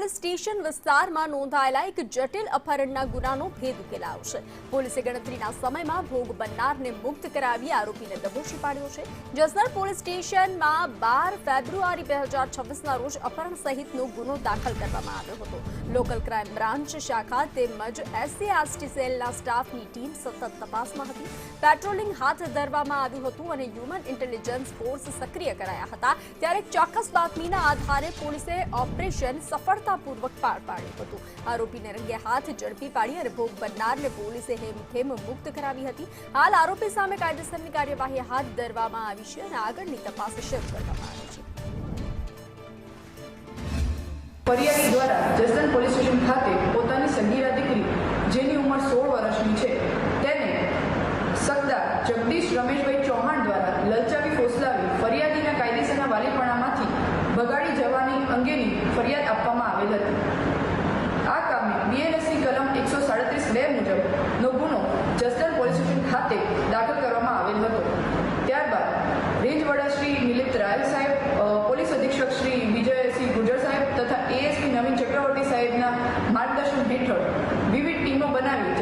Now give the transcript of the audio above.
Police station વિસ્તારમાં નોંધાયેલા એક જટિલ અપહરણના ગુનાનો ભેદ ઉકેલાયો છે। પોલીસે ગણતરીના સમયમાં ભોગ બનનારને મુક્ત કરાવી આરોપીને દબોચી પાડ્યો છે। જસદણ પોલીસ સ્ટેશનમાં 12 ફેબ્રુઆરી 2026ના રોજ અપહરણ સહિતનો ગુનો દાખલ કરવામાં આવ્યો હતો। લોકલ ક્રાઇમ બ્રાન્ચ શાખા તેમજ SC/ST સેલના સ્ટાફની ટીમ સતત તપાસમાં હતી। પેટ્રોલિંગ હાથ ધરવામાં આવ્યું હતું અને હ્યુમન ઇન્ટેલિજન્સ ફોર્સ સક્રિય કરાયા હતા। ત્યારે ચોક્કસ બાતમીના આધારે પોલીસે ઓપરેશન સફળતાપૂર્વક પાર પાડ્યું હતું। આરોપીને રંગે હાથ ઝડપી પાડી અને ભોગ બનનારને પોલીસે હેમખેમ મુક્ત કરાવી હતી। હાલ આરોપી સામે કાયદેસરની કાર્યવાહી હાથ ધરવામાં આવી છે અને આગળની તપાસ શરૂ કરવામાં આવી છે। ફરિયાદી દ્વારા જસદણ પોલીસ સ્ટેશન ખાતે પોતાની સગીરા દીકરી જેની ઉંમર 16 વર્ષની છે તેને સરદાર જગદીશ રમેશભાઈ ચૌહાણ દ્વારા લલચાવી ફોસલાવી ફરિયાદીના કાયદેસરના વાલીપણામાંથી ભગાડી જવાની અંગેની ફરિયાદ આપવામાં આવેલ હતી। આ કામે BNSની કલમ 137(2) મુજબનો ગુનો જસદણ પોલીસ સ્ટેશન ખાતે દાખલ કરવામાં આવેલ હતો। ત્યારબાદ રેન્જ વડા શ્રી નિલિપ્ત રાયલ સાહેબ, પોલીસ અધિક્ષક શ્રી વિજયસિંહ ગુર્જર સાહેબ તથા ASP નવીન ચક્રવર્તી સાહેબના માર્ગદર્શન હેઠળ વિવિધ ટીમો બનાવી